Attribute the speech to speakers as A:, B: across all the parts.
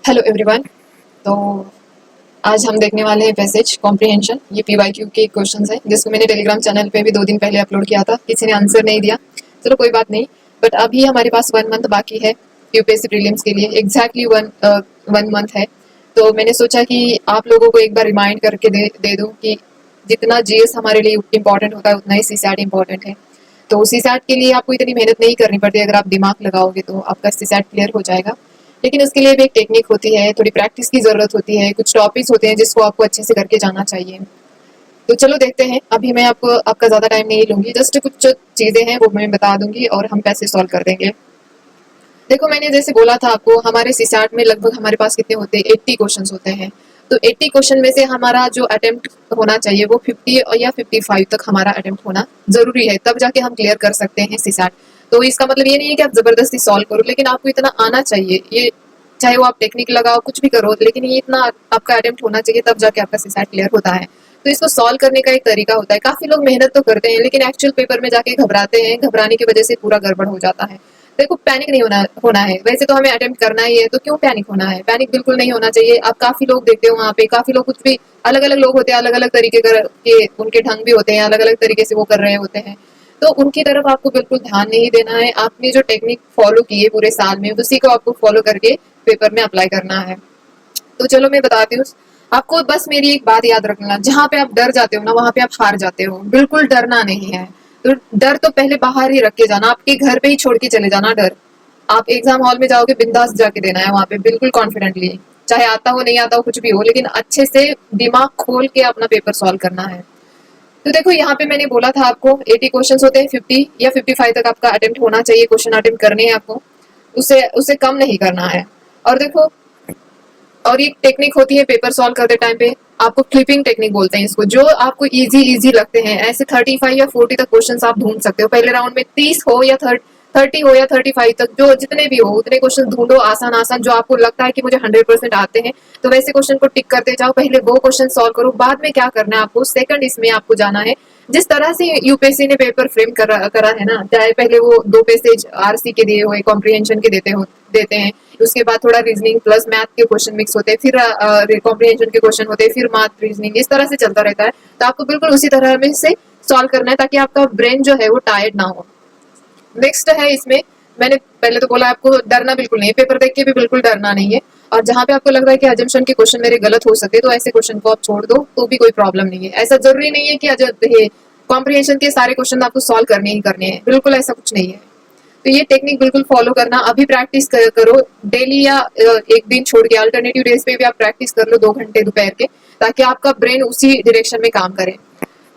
A: Hello everyone. तो आज हम देखने वाले हैं पैसेज कॉम्प्रिहेंशन। ये पीवाईक्यू के क्वेश्चंस हैं जिसको मैंने टेलीग्राम चैनल पे भी 2 दिन पहले अपलोड किया था। किसी ने आंसर नहीं दिया, चलो कोई बात नहीं। बट अभी हमारे पास 1 मंथ बाकी है यूपीएससी प्रीलिम्स के लिए। एग्जैक्टली वन मंथ है। तो मैंने सोचा कि आप लोगों को एक बार रिमाइंड करके दे दूँ कि जितना जीएस हमारे लिए इम्पोर्टेंट होता है उतना ही सीसैट इम्पोर्टेंट है। तो सीसैट के लिए आपको इतनी मेहनत नहीं करनी पड़ती। अगर आप दिमाग लगाओगे तो आपका सीसैट क्लियर हो जाएगा। लेकिन उसके लिए भी एक टेक्निक होती है, थोड़ी प्रैक्टिस की ज़रूरत होती है, कुछ टॉपिक्स होते हैं जिसको आपको अच्छे से करके जाना चाहिए। तो चलो देखते हैं। अभी मैं आपको आपका ज़्यादा टाइम नहीं लूँगी, जस्ट कुछ जो चीज़ें हैं वो मैं बता दूँगी और हम पैसे सॉल्व कर देंगे। देखो, मैंने जैसे बोला था आपको, हमारे सीसैट में लगभग हमारे पास कितने होते हैं, 80 क्वेश्चंस होते हैं। तो 80 क्वेश्चन में से हमारा जो अटेम्प्ट होना चाहिए वो 50 या 55 तक हमारा अटेम्प्ट होना ज़रूरी है, तब जाके हम क्लियर कर सकते हैं सीसैट। तो इसका मतलब ये नहीं है कि आप ज़बरदस्ती सॉल्व करो, लेकिन आपको इतना आना चाहिए। ये चाहे वो आप टेक्निक लगाओ, कुछ भी करो, लेकिन ये इतना आपका अटेम्प्ट होना चाहिए, तब जाके आपका सीसैट क्लियर होता है। तो इसको सॉल्व करने का एक तरीका होता है। काफ़ी लोग मेहनत तो करते हैं, लेकिन एक्चुअल पेपर में जाके घबराते हैं। घबराने की वजह से पूरा गड़बड़ हो जाता है। देखो, पैनिक नहीं होना है। वैसे तो हमें अटेम्प्ट करना ही है, तो क्यों पैनिक होना है? पैनिक बिल्कुल नहीं होना चाहिए। आप काफ़ी लोग देखते हो वहाँ पे, काफ़ी लोग कुछ भी अलग-अलग लोग होते हैं, अलग-अलग तरीके के उनके ढंग भी होते हैं, अलग-अलग तरीके से वो कर रहे होते हैं। तो उनकी तरफ आपको बिल्कुल ध्यान नहीं देना है। आपने जो टेक्निक फॉलो की है पूरे साल में, उसी को आपको फॉलो करके पेपर में अप्लाई करना है। तो चलो मैं बताती हूँ। आपको बस मेरी एक बात याद रखना, जहाँ पे आप डर जाते हो ना, वहाँ पे आप हार जाते हो। बिल्कुल डरना नहीं है। तो डर तो पहले बाहर ही रख के जाना, आपके घर पे ही छोड़ के चले जाना डर। आप एग्जाम हॉल में जाओगे, बिंदास जाके देना है वहाँ पे, बिल्कुल कॉन्फिडेंटली। चाहे आता हो नहीं आता हो कुछ भी हो, लेकिन अच्छे से दिमाग खोल के अपना पेपर सॉल्व करना है। तो देखो, यहाँ पे मैंने बोला था आपको 80 क्वेश्चंस होते हैं, 50 या 55 तक आपका अटेम्प्ट होना चाहिए। क्वेश्चन अटेम्प्ट करने हैं आपको, उससे उससे कम नहीं करना है। और देखो, और एक टेक्निक होती है पेपर सॉल्व करते टाइम पे, आपको क्लिपिंग टेक्निक बोलते हैं इसको। जो आपको इजी इजी लगते हैं, ऐसे 35 या 40 तक क्वेश्चंस आप ढूंढ सकते हो। पहले राउंड में 30 हो या 30 हो या 35 तक, जो जितने भी हो उतने क्वेश्चन ढूंढो, आसान आसान, जो आपको लगता है कि मुझे 100% आते हैं। तो वैसे क्वेश्चन को टिक करते जाओ। पहले वो क्वेश्चन सॉल्व करो, बाद में क्या करना है आपको, सेकंड इसमें आपको जाना है। जिस तरह से यूपीएससी ने पेपर फ्रेम करा है ना, चाहे पहले वो 2 पेज आरसी के दिए हुए, कॉम्प्रिहेंशन के देते हैं, उसके बाद थोड़ा रीजनिंग प्लस मैथ के क्वेश्चन मिक्स होते हैं, फिर कॉम्प्रिहेंशन के क्वेश्चन होते हैं, फिर मैथ रीजनिंग, इस तरह से चलता रहता है। तो आपको बिल्कुल उसी तरह में से सॉल्व करना है, ताकि आपका ब्रेन जो है वो टायर्ड ना हो। नेक्स्ट है इसमें, मैंने पहले तो बोला आपको डरना बिल्कुल नहीं है, पेपर देख के भी बिल्कुल डरना नहीं है। और जहां पे आपको लग रहा है कि अजम्पशन के क्वेश्चन मेरे गलत हो सकते, तो ऐसे क्वेश्चन को आप छोड़ दो, तो भी कोई प्रॉब्लम नहीं है। ऐसा जरूरी नहीं है कि कॉम्प्रिहेंशन के सारे क्वेश्चन आपको सॉल्व करने ही करने हैं, बिल्कुल ऐसा कुछ नहीं है। तो ये टेक्निक बिल्कुल फॉलो करना। अभी प्रैक्टिस करो डेली, या एक दिन छोड़ के अल्टरनेटिव डेज पे भी आप प्रैक्टिस कर लो 2 घंटे दोपहर के, ताकि आपका ब्रेन उसी डायरेक्शन में काम करे।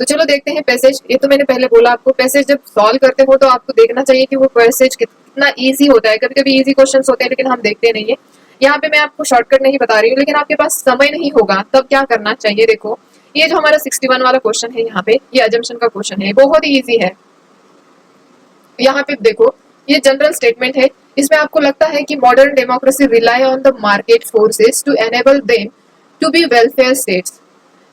A: तो चलो देखते हैं पैसेज। ये तो मैंने पहले बोला आपको, पैसेज जब सॉल्व करते हो तो आपको देखना चाहिए कि वो पैसेज कितना इजी होता है। कभी कभी इजी क्वेश्चन होते हैं, लेकिन हम देखते नहीं है। यहाँ पे मैं आपको शॉर्टकट नहीं बता रही हूँ, लेकिन आपके पास समय नहीं होगा तब क्या करना चाहिए। देखो, ये जो हमारा 61 वाला क्वेश्चन है, यहाँ पे ये अजम्पशन का क्वेश्चन है, बहुत ही ईजी है। यहाँ पे देखो, ये जनरल स्टेटमेंट है। इसमें आपको लगता है कि modern democracy rely on the market forces to enable them to be welfare states.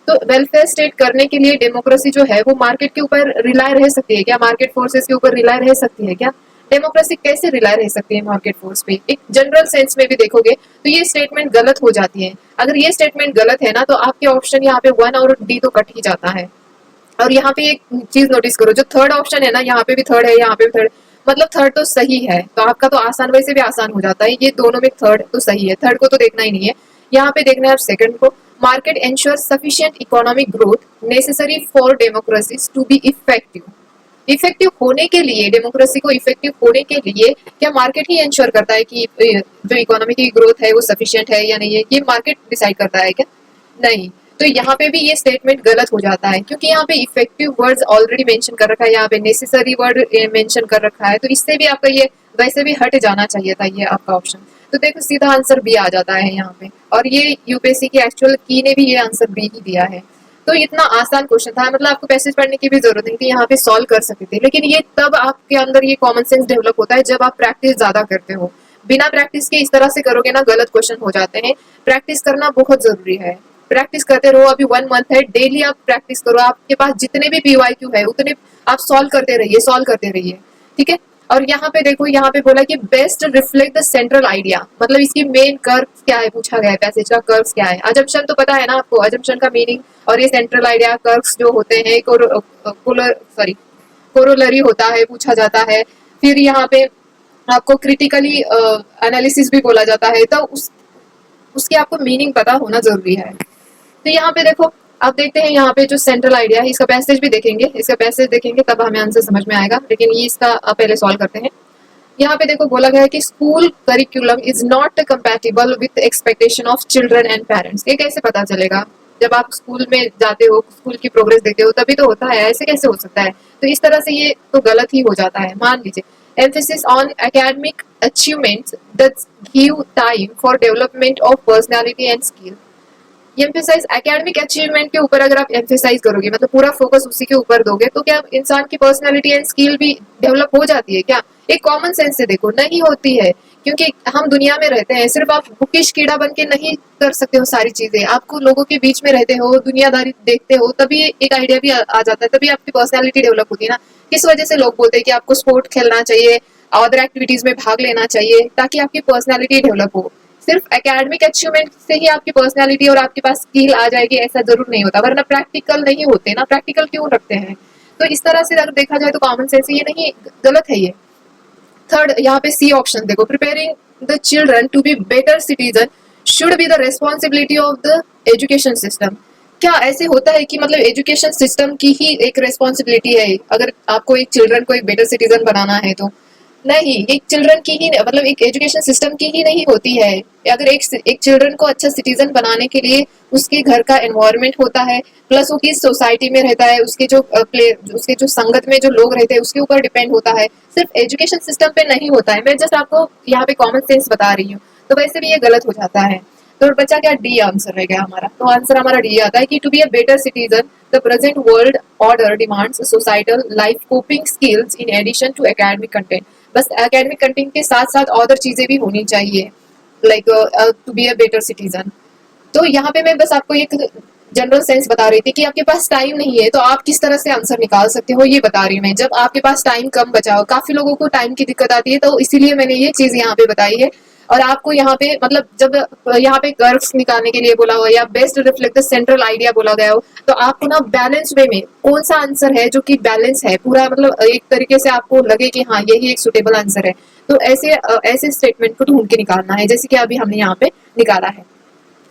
A: तो वेलफेयर स्टेट करने के लिए डेमोक्रेसी जो है वो मार्केट के ऊपर रिलाय रह सकती है क्या? मार्केट फोर्सेस के ऊपर रिलाय रह सकती है क्या? डेमोक्रेसी कैसे रिलाय रह सकती है मार्केट फोर्स पे? एक जनरल सेंस में भी देखोगे तो ये स्टेटमेंट गलत हो जाती है। अगर ये स्टेटमेंट गलत है ना, तो आपके ऑप्शन यहाँ पे 1 और डी तो कट ही जाता है। और यहाँ पे एक चीज नोटिस करो, जो थर्ड ऑप्शन है ना, यहाँ पे भी थर्ड है, यहाँ पे भी थर्ड, मतलब थर्ड तो सही है, तो आपका तो आसान वैसे भी आसान हो जाता है। ये दोनों में थर्ड तो सही है, थर्ड को तो देखना ही नहीं है। यहाँ पे देखना है आप सेकंड को। Market ensure sufficient economic growth necessary for democracy to be effective. Effective होने के लिए, डेमोक्रेसी को इफेक्टिव होने के लिए क्या मार्केट ही एंश्योर करता है कि जो इकोनॉमी की ग्रोथ है वो सफिशिएंट है या नहीं है? ये मार्केट डिसाइड करता है क्या? नहीं। तो यहाँ पे भी ये स्टेटमेंट गलत हो जाता है, क्योंकि यहाँ पे इफेक्टिव वर्ड्स ऑलरेडी मेंशन कर रखा है, यहाँ पे नेसेसरी वर्ड मेंशन कर रखा है। तो इससे भी आपका ये वैसे भी हट जाना चाहिए था, ये आपका ऑप्शन। तो देखो, सीधा आंसर बी आ जाता है यहाँ पे। और ये यूपीएससी की एक्चुअल की ने भी ये आंसर बी ही दिया है। तो इतना आसान क्वेश्चन था, मतलब आपको पैसेज पढ़ने की भी जरूरत नहीं थी, यहाँ पे सॉल्व कर सकते थे। लेकिन ये तब आपके अंदर ये कॉमन सेंस डेवलप होता है जब आप प्रैक्टिस ज्यादा करते हो। बिना प्रैक्टिस के इस तरह से करोगे ना, गलत क्वेश्चन हो जाते हैं। प्रैक्टिस करना बहुत जरूरी है। प्रैक्टिस करते रहो। अभी 1 मंथ है, डेली आप प्रैक्टिस करो। आपके पास जितने भी पीवाईक्यू है उतने आप सॉल्व करते रहिए, सॉल्व करते रहिए, ठीक है। और यहाँ पे देखो, यहाँ पे बोला कि best reflect the central idea, मतलब इसकी मेन कर्व क्या है पूछा गया है, पैसेज का कर्व क्या है। अजम्पशन तो पता है ना आपको, अजम्पशन का मीनिंग, और ये सेंट्रल आइडिया कर्व्स जो होते हैं कोरोलरी होता है, पूछा जाता है। फिर यहाँ पे आपको क्रिटिकली एनालिसिस भी बोला जाता है, तो उसकी आपको मीनिंग पता होना जरूरी है। तो यहाँ पे देखो, आप देखते हैं यहाँ पे जो सेंट्रल आइडिया है, इसका पैसेज भी देखेंगे, इसका पैसेज देखेंगे तब हमें आंसर समझ में आएगा, लेकिन ये इसका पहले सॉल्व करते हैं। यहाँ पे देखो बोला गया है कि school curriculum is not compatible with expectation of children and parents. ये कैसे पता चलेगा? जब आप स्कूल में जाते हो, स्कूल की प्रोग्रेस देखते हो, तभी तो होता है, ऐसे कैसे हो सकता है? तो इस तरह से ये तो गलत ही हो जाता है। मान लीजिए emphasis on academic achievements that give time for development of personality and skill. Emphasize academic achievement के ऊपर अगर आप एम्फेसाइज करोगे, मतलब पूरा फोकस उसी के ऊपर दोगे, तो क्या इंसान की पर्सनालिटी एंड स्किल भी डेवलप हो जाती है क्या? एक कॉमन सेंस से देखो, नहीं होती है, क्योंकि हम दुनिया में रहते हैं। सिर्फ आप बुकिश कीड़ा बन के नहीं कर सकते हो सारी चीजें, आपको लोगों के बीच में रहते हो, दुनियादारी देखते हो, तभी एक आइडिया भी आ जाता है, तभी आपकी पर्सनैलिटी डेवलप होती है ना। किस वजह से लोग बोलते हैं कि आपको स्पोर्ट खेलना चाहिए, अदर एक्टिविटीज में भाग लेना चाहिए, ताकि आपकी पर्सनैलिटी डेवलप हो। सिर्फ एकेडमिक अचीवमेंट से ही आपकी पर्सनैलिटी और आपके पास स्किल आ जाएगी ऐसा जरूर नहीं होता, वरना प्रैक्टिकल नहीं होते ना, प्रैक्टिकल क्यों रखते हैं? तो इस तरह से अगर देखा जाए तो कॉमन सेंस ये नहीं, गलत है ये। थर्ड, यहाँ पे सी ऑप्शन देखो, preparing the children to be better citizen should be the responsibility of the education system. क्या ऐसे होता है कि मतलब एजुकेशन सिस्टम की ही एक रेस्पॉन्सिबिलिटी है अगर आपको एक चिल्ड्रन को एक बेटर सिटीजन बनाना है? तो नहीं, एक चिल्ड्रन की ही, मतलब एक एजुकेशन सिस्टम की ही नहीं होती है। अगर एक चिल्ड्रन को अच्छा सिटीजन बनाने के लिए उसके घर का एनवायरनमेंट होता है, प्लस वो किस सोसाइटी में रहता है, उसके जो संगत में जो लोग रहते हैं उसके ऊपर डिपेंड होता है, सिर्फ एजुकेशन सिस्टम पे नहीं होता है। मैं जस्ट आपको यहाँ पे कॉमन सेंस बता रही हूँ, तो वैसे भी ये गलत हो जाता है। तो बचा क्या? डी आंसर रह गया हमारा। तो आंसर हमारा डी आता है कि to be a better citizen the present world order demands societal life coping skills in addition to academic content. बस एकेडमिक कंटेंट के साथ साथ अदर चीजें भी होनी चाहिए, like to be a better citizen. तो यहाँ पे मैं बस आपको एक जनरल सेंस बता रही थी कि आपके पास टाइम नहीं है तो आप किस तरह से आंसर निकाल सकते हो, ये बता रही हूँ मैं। जब आपके पास टाइम कम बचा हो, काफी लोगों को टाइम की दिक्कत आती है, तो इसीलिए मैंने ये चीज यहाँ पे बताई है। और आपको यहाँ पे मतलब जब यहाँ पे कर्व्स निकालने के लिए बोला हो या best reflect the central idea बोला गया हो, तो आपको ना बैलेंस वे में कौन सा आंसर है जो कि बैलेंस है पूरा, मतलब एक तरीके से आपको लगे कि हाँ यही एक सुटेबल आंसर है, तो ऐसे स्टेटमेंट को ढूंढ के निकालना है, जैसे कि अभी हमने यहाँ पे निकाला है।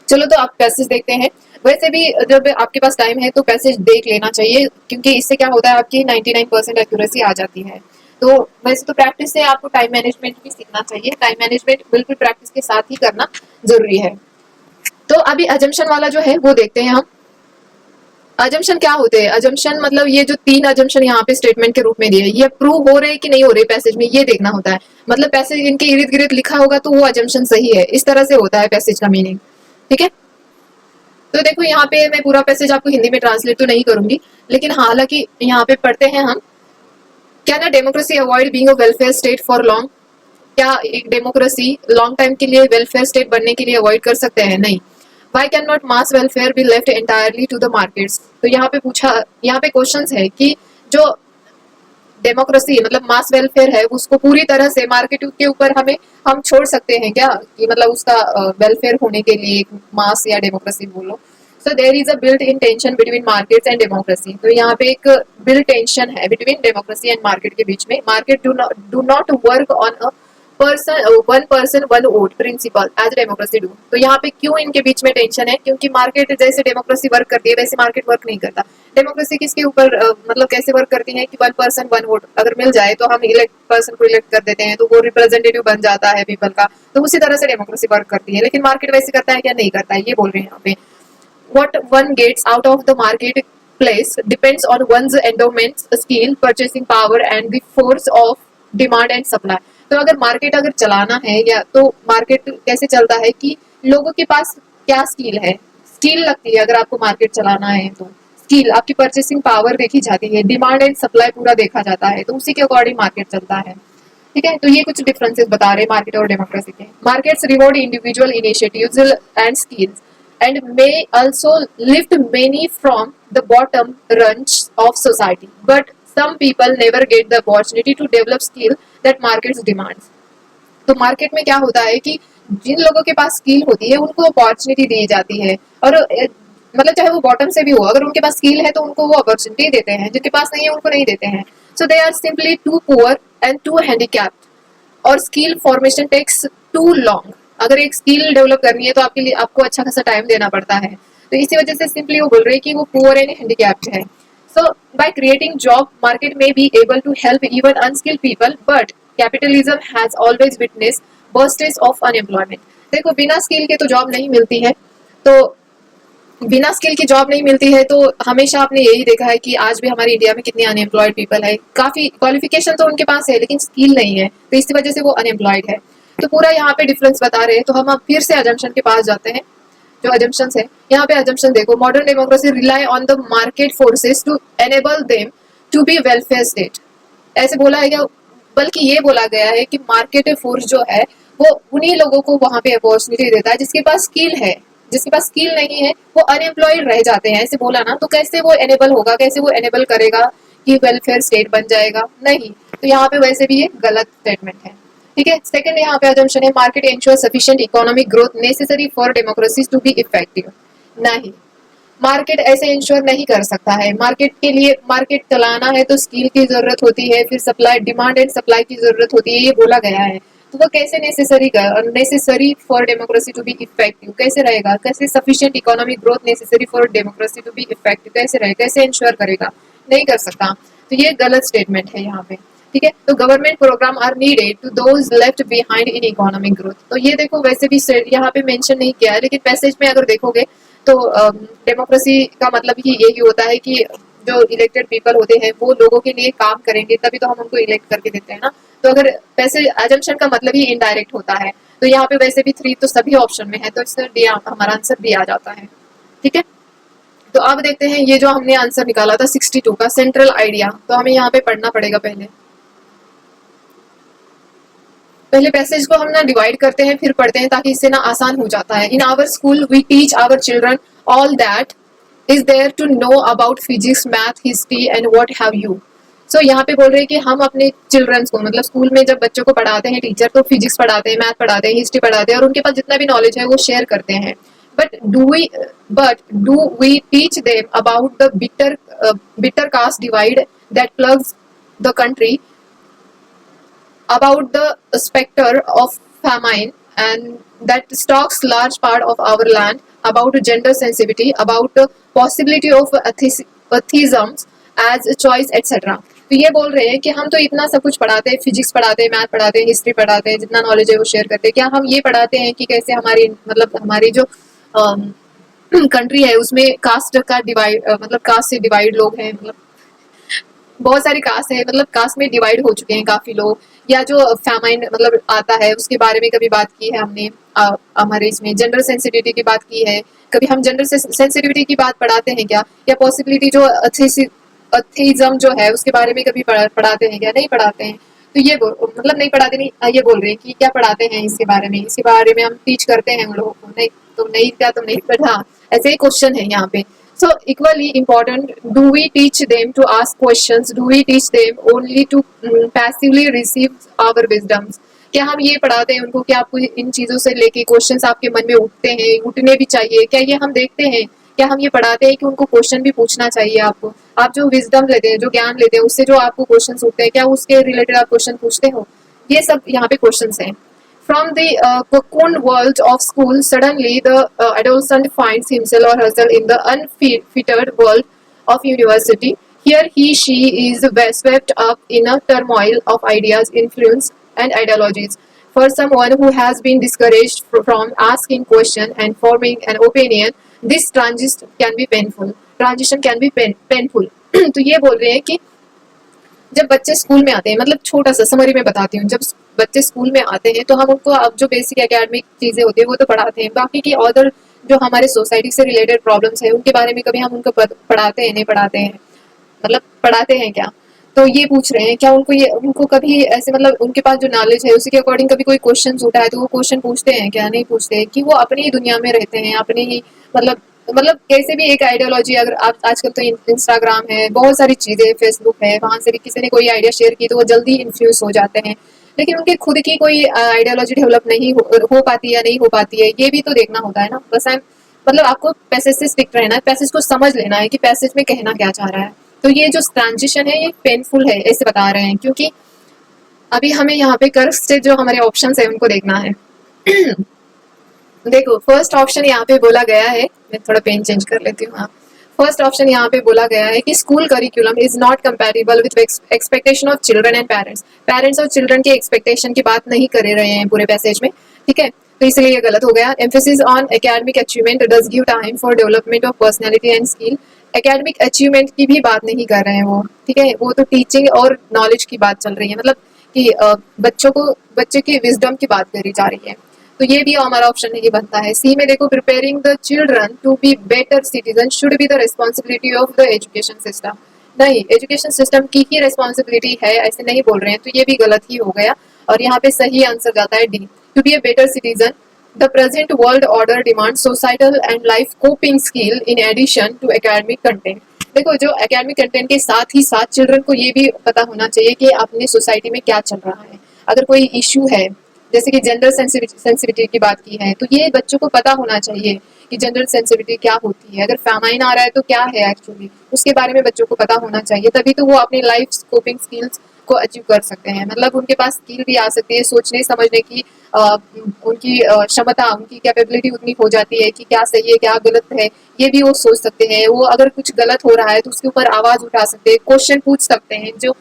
A: चलो तो आप पैसेज देखते हैं। वैसे भी जब आपके पास टाइम है तो पैसेज देख लेना चाहिए, क्योंकि इससे क्या होता है, आपकी 99% एक्यूरेसी आ जाती है। तो वैसे तो प्रैक्टिस से आपको टाइम मैनेजमेंट भी सीखना चाहिए, टाइम मैनेजमेंट बिल्कुल प्रैक्टिस के साथ ही करना जरूरी है। तो अभी अजम्पशन वाला जो है वो देखते हैं हम। अजम्पशन क्या होते हैं? अजम्पशन मतलब ये जो 3 अजम्पशन यहाँ पे स्टेटमेंट के रूप में दिए, ये प्रूव हो रहे कि नहीं हो रहे पैसेज में, ये देखना होता है। मतलब पैसेज इनके इर्द गिर्द लिखा होगा तो वो अजम्पशन सही है, इस तरह से होता है पैसेज का मीनिंग। ठीक है, तो देखो यहाँ पे मैं पूरा पैसेज आपको हिंदी में ट्रांसलेट तो नहीं करूंगी, लेकिन हालांकि यहाँ पे पढ़ते हैं हम। Can a democracy avoid being a welfare state for long? क्या एक डेमोक्रेसी लॉन्ग टाइम के लिए वेलफेयर स्टेट बनने के लिए अवॉइड कर सकते हैं? नहीं। Why can not mass welfare be left entirely to the markets? तो यहाँ पे क्वेश्चन है कि जो डेमोक्रेसी मतलब मास वेलफेयर है उसको पूरी तरह से मार्केट के ऊपर हम छोड़ सकते हैं क्या, कि मतलब उसका वेलफेयर होने के लिए मास या डेमोक्रेसी बोलो। So there is a built in tension between markets and democracy. तो यहाँ पे एक बिल्ट टेंशन है बिटवीन डेमोक्रेसी एंड मार्केट के बीच में। Market do not work on a one person one vote principle as democracy do. तो यहाँ पे क्यों इनके बीच में टेंशन है? क्योंकि मार्केट जैसे डेमोक्रेसी वर्क करती है वैसे मार्केट वर्क नहीं करता। डेमोक्रेसी किसके ऊपर मतलब कैसे वर्क करती है कि 1 पर्सन 1 वोट अगर मिल जाए तो हम पर्सन को इलेक्ट कर देते हैं, तो वो रिप्रेजेंटेटिव बन जाता है पीपल का। तो उसी तरह से डेमोक्रेसी वर्क करती है। लेकिन मार्केट वैसे करता है क्या? नहीं करता है, ये बोल रहे हैं यहाँ पे। What one gets out of the marketplace depends on one's endowments, skill, purchasing power, and the force of demand and supply. तो अगर मार्केट अगर चलाना है या तो मार्केट कैसे चलता है कि लोगों के पास क्या स्किल है, स्किल लगती है अगर आपको मार्केट चलाना है तो स्किल, आपकी परचेसिंग पावर देखी जाती है, डिमांड एंड सप्लाई पूरा देखा जाता है, तो उसी के अकॉर्डिंग मार्केट चलता है। ठीक है, तो ये कुछ डिफरेंसेस बता रहे हैं मार्केट और डेमोक्रेसी के। Markets reward individual initiatives and skills and may also lift many from the bottom rungs of society, but some people never get the opportunity to develop skill that markets demands. तो market में क्या होता है कि जिन लोगों के पास skill होती है उनको अपॉर्चुनिटी दी जाती है, और मतलब चाहे वो बॉटम से भी हो, अगर उनके पास स्किल है तो उनको वो अपॉर्चुनिटी देते हैं, जिनके पास नहीं है उनको नहीं देते हैं। So they are simply too poor and too handicapped, और skill formation takes too long. अगर एक स्किल डेवलप करनी है तो आपके लिए आपको अच्छा खासा टाइम देना पड़ता है। तो इसी वजह से सिंपली वो बोल रहे हैं कि वो पुअर एंड हैंडीकैप्ड है। So by creating job market में be able to help even unskilled people, but capitalism has always witness bursts of unemployment. देखो बिना स्किल के तो जॉब नहीं मिलती है, तो बिना स्किल की जॉब नहीं मिलती है, तो हमेशा आपने यही देखा है कि आज भी हमारे इंडिया में कितने अनएम्प्लॉयड पीपल है। काफी क्वालिफिकेशन तो उनके पास है लेकिन स्किल नहीं है, तो इसी वजह से वो अनएम्प्लॉयड है। तो पूरा यहाँ पे डिफरेंस बता रहे हैं। तो हम अब फिर से अजम्पशन के पास जाते हैं। जो अजम्पशंस है यहाँ पे, अजम्पशन देखो, modern democracy rely on the market forces to enable them to be welfare state. ऐसे बोला है क्या? बल्कि ये बोला गया है कि मार्केट फोर्स जो है वो उन्हीं लोगों को वहां पे अपॉर्चुनिटी देता है जिसके पास स्किल है। जिसके पास स्किल नहीं है वो अनएम्प्लॉयड रह जाते हैं। ऐसे बोला ना, तो कैसे वो एनेबल होगा, कैसे वो एनेबल करेगा कि वेलफेयर स्टेट बन जाएगा? नहीं। तो यहाँ पे वैसे भी ये गलत स्टेटमेंट है। ठीक है। सेकंड यहाँ पे अजम्पशन है, market ensure sufficient economic growth necessary for democracy to be effective. नहीं, मार्केट ऐसे इंश्योर नहीं कर सकता है। मार्केट के लिए, मार्केट चलाना है तो स्किल की जरूरत होती है, फिर सप्लाई, डिमांड एंड सप्लाई की जरूरत होती है, ये बोला गया है। तो वो कैसे necessary for democracy to be effective कैसे रहेगा? कैसे sufficient economic growth necessary for democracy to be effective कैसे रहेगा? कैसे इंश्योर करेगा? नहीं कर सकता। तो ये गलत स्टेटमेंट है यहाँ पे। ठीक है। तो government program are needed to those left behind in economic growth. तो ये देखो, वैसे भी यहाँ पे मेंशन नहीं किया है, लेकिन पैसेज में अगर देखोगे तो डेमोक्रेसी का मतलब ही यही होता है कि जो इलेक्टेड पीपल होते हैं वो लोगों के लिए काम करेंगे, तभी तो हम उनको इलेक्ट करके देते हैं ना। तो अगर पैसे, अजम्पशन का मतलब ही इनडायरेक्ट होता है। तो यहाँ पे वैसे भी 3 तो सभी ऑप्शन में है, तो इससे हमारा आंसर डी आ जाता है। ठीक है। तो अब देखते हैं ये जो हमने आंसर निकाला था 62 का, सेंट्रल आइडिया। तो हमें यहाँ पे पढ़ना पड़ेगा। पहले पैसेज को हम ना डिवाइड करते हैं फिर पढ़ते हैं, ताकि इससे ना आसान हो जाता है। In our school we teach our children all that is there to know about physics, math, history and what have you. So यहाँ पे बोल रहे हैं कि हम अपने चिल्ड्रंस को, मतलब स्कूल में जब बच्चों को पढ़ाते हैं टीचर, तो फिजिक्स पढ़ाते हैं, मैथ पढ़ाते हैं, हिस्ट्री पढ़ाते हैं, और उनके पास जितना भी नॉलेज है वो शेयर करते हैं। But do we teach them about the bitter caste divide that plugs the country, about the specter of famine and that stalks large part of our land, about gender sensitivity, about the possibility of atheism as a choice, etc. तो ये बोल रहे हैं कि हम तो इतना सब कुछ पढ़ाते हैं, फिजिक्स पढ़ाते हैं, मैथ पढ़ाते हैं, हिस्ट्री पढ़ाते हैं, जितना नॉलेज है वो शेयर करते हैं। क्या हम ये पढ़ाते हैं कि कैसे हमारी, मतलब हमारी जो कंट्री है उसमें कास्ट का डिवाइड, मतलब कास्ट से डिवाइड लोग हैं, मतलब बहुत सारी कास्ट है, मतलब कास्ट में डिवाइड हो चुके हैं काफी लोग। या जो फैमाइन मतलब आता है उसके बारे में कभी बात की है हमने, हमारे इसमें जेंडर सेंसिटिविटी की बात की है। कभी हम जेंडर सेंसिटिविटी की बात पढ़ाते हैं क्या? या पॉसिबिलिटी जो अथेइज्म जो है उसके बारे में कभी पढ़ाते हैं क्या? नहीं पढ़ाते हैं। तो ये मतलब नहीं पढ़ाते, नहीं, ये बोल रहे हैं कि क्या पढ़ाते हैं इसके बारे में हम टीच करते हैं उन लोगों को। नहीं, तो नहीं, क्या तुम नहीं पढ़ा? ऐसे ही क्वेश्चन है यहाँ पे। So equally important, do we teach them to ask questions? Do we teach them only to passively receive our wisdoms? क्या हम ये पढ़ाते हैं उनको कि आपको इन चीजों से लेके क्वेश्चंस आपके मन में उठते हैं, उठने भी चाहिए? क्या ये हम देखते हैं? क्या हम ये पढ़ाते हैं कि उनको क्वेश्चन भी पूछना चाहिए आपको? आप जो विजडम लेते हैं, जो ज्ञान लेते हैं, उससे जो आपको क्वेश्चन उठते हैं, क्या उसके रिलेटेड आप क्वेश्चन पूछते हो? ये सब यहाँ पे क्वेश्चन हैं। From the cocoon world of school, suddenly the adolescent finds himself or herself in the unfettered world of university. Here she is swept up in a turmoil of ideas, influence, and ideologies. For someone who has been discouraged from asking questions and forming an opinion, this transition can be painful. Painful. तो ये बोल रहे हैं कि जब बच्चे school में आते हैं, मतलब छोटा सा समरी में बताती हूँ, जब बच्चे स्कूल में आते हैं तो हम उनको अब जो बेसिक एकेडमिक चीजें होती है वो तो पढ़ाते हैं, बाकी की अदर जो हमारे सोसाइटी से रिलेटेड प्रॉब्लम्स है उनके बारे में कभी हम उनको पढ़ाते हैं? नहीं पढ़ाते हैं। मतलब पढ़ाते हैं क्या? तो ये पूछ रहे हैं क्या उनको कभी ऐसे, मतलब उनके पास जो नॉलेज है उसी के अकॉर्डिंग कभी कोई क्वेश्चन उठा है तो वो क्वेश्चन पूछते हैं क्या? नहीं पूछते हैं। कि वो अपनी ही दुनिया में रहते हैं, अपने ही मतलब तो मतलब कैसे भी एक आइडियोलॉजी, अगर आप आजकल तो इंस्टाग्राम है, बहुत सारी चीजें, फेसबुक है, वहां से भी किसी ने कोई आइडिया शेयर की तो वो जल्दी इन्फ्लुएंस हो जाते हैं, लेकिन उनके खुद की कोई आइडियोलॉजी डेवलप नहीं हो पाती है या नहीं हो पाती है, ये भी तो देखना होता है ना। बस मतलब आपको पैसेज से स्टिक रहना है, पैसेज को समझ लेना है कि पैसेज में कहना क्या चाह रहा है। तो ये जो ट्रांजिशन है ये पेनफुल है, ऐसे बता रहे हैं, क्योंकि अभी हमें यहाँ पे कर्व से जो हमारे ऑप्शंस है उनको देखना है। देखो फर्स्ट ऑप्शन यहाँ पे बोला गया है, मैं थोड़ा पेन चेंज कर लेती हूँ। हाँ, फर्स्ट ऑप्शन यहाँ पे बोला गया है कि school curriculum is not compatible with expectation of children and parents. Parents और चिल्ड्रन की एक्सपेक्टेशन की बात नहीं कर रहे हैं पूरे पैसेज में, ठीक है, तो इसलिए ये गलत हो गया। Emphasis on academic achievement does give time for development of personality and skill. Academic achievement की भी बात नहीं कर रहे हैं वो, ठीक है, वो तो टीचिंग और नॉलेज की बात चल रही है, मतलब कि बच्चे की विजडम की बात करी जा रही है। तो ये भी हमारा ऑप्शन नहीं बनता है। सी में देखो, preparing the children to be better citizen should be the responsibility of the education system. नहीं, एजुकेशन सिस्टम की ही रिस्पॉन्सिबिलिटी है, ऐसे नहीं बोल रहे हैं, तो ये भी गलत ही हो गया। और यहाँ पे सही आंसर जाता है D, to be a better citizen the present world order demand societal and life coping skill in addition to academic content. देखो, जो एकेडमिक कंटेंट के साथ ही साथ चिल्ड्रन को ये भी पता होना चाहिए कि अपनी सोसाइटी में क्या चल रहा है। अगर कोई इश्यू है, जैसे कि जेंडर सेंसिटिविटी की बात की है, तो ये बच्चों को पता होना चाहिए कि जेंडर सेंसिटिविटी क्या होती है, अगर फैमाइन आ रहा है तो क्या है एक्चुअली, उसके बारे में बच्चों को पता होना चाहिए, तभी तो वो अपनी लाइफ स्कोपिंग स्किल्स को अचीव कर सकते हैं। मतलब उनके पास स्किल भी आ सकती है, सोचने समझने की उनकी क्षमता, उनकी कैपेबिलिटी उतनी हो जाती है कि क्या सही है क्या गलत है, ये भी वो सोच सकते हैं। वो अगर कुछ गलत हो रहा है तो उसके ऊपर आवाज उठा सकते हैं, क्वेश्चन पूछ सकते हैं। जो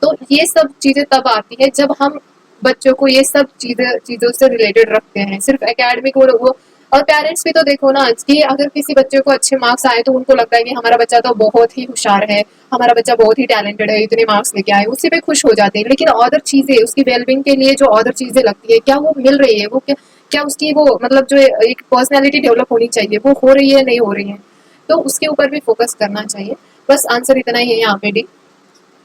A: तो ये सब चीजें तब आती है जब हम बच्चों को ये सब चीजों से रिलेटेड रखते हैं, सिर्फ एकेडमिक वो। और पेरेंट्स भी तो देखो ना कि अगर किसी बच्चे को अच्छे मार्क्स आए तो उनको लगता है कि हमारा बच्चा तो बहुत ही होशियार है, हमारा बच्चा बहुत ही टैलेंटेड है, इतने मार्क्स लेके आए, उसी पे खुश हो जाते हैं। लेकिन अदर चीजें, उसकी वेलबींग के लिए जो अदर चीजें लगती है, क्या वो मिल रही है, वो क्या उसकी वो मतलब जो एक पर्सनैलिटी डेवलप होनी चाहिए वो हो रही है नहीं हो रही है, तो उसके ऊपर भी फोकस करना चाहिए। बस आंसर इतना ही है यहाँ पे डी।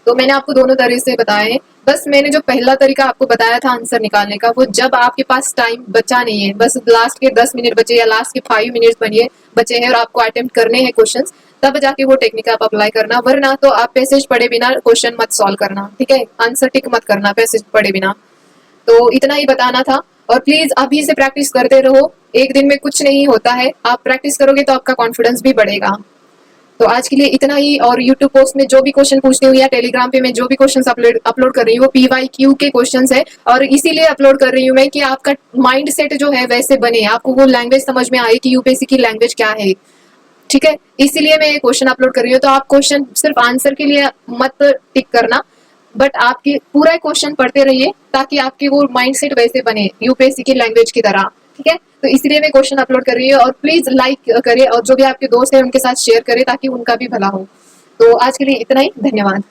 A: तो मैंने आपको दोनों तरीके से बताए हैं। बस मैंने जो पहला तरीका आपको बताया था आंसर निकालने का, वो जब आपके पास टाइम बचा नहीं है, बस लास्ट के 10 मिनट बचे या लास्ट के 5 मिनट बनिए बचे हैं और आपको अटेम्प्ट करने हैं क्वेश्चंस, तब जाके वो टेक्निक आप अप्लाई करना, वरना तो आप पैसेज पढ़े बिना क्वेश्चन मत सॉल्व करना, ठीक है, आंसर टिक मत करना पैसेज पढ़े बिना। तो इतना ही बताना था। और प्लीज अभी से प्रैक्टिस करते रहो, एक दिन में कुछ नहीं होता है, आप प्रैक्टिस करोगे तो आपका कॉन्फिडेंस भी बढ़ेगा। तो आज के लिए इतना ही। और यूट्यूब पोस्ट में जो भी क्वेश्चन पूछती हूँ या टेलीग्राम पे मैं जो भी क्वेश्चन अपलोड कर रही हूँ वो PYQ के क्वेश्चंस है, और इसीलिए अपलोड कर रही हूँ मैं कि आपका माइंड सेट जो है वैसे बने, आपको वो लैंग्वेज समझ में आए कि यूपीएससी की लैंग्वेज क्या है, ठीक है, इसीलिए मैं ये क्वेश्चन अपलोड कर रही हूँ। तो आप क्वेश्चन सिर्फ आंसर के लिए मत टिक करना, बट आपकी पूरा क्वेश्चन पढ़ते रहिए ताकि आपकी वो माइंड सेट वैसे बने यूपीएससी की लैंग्वेज की तरह, ठीक है। तो इसलिए मैं क्वेश्चन अपलोड कर रही हूँ, और प्लीज लाइक करें और जो भी आपके दोस्त हैं उनके साथ शेयर करें ताकि उनका भी भला हो। तो आज के लिए इतना ही, धन्यवाद।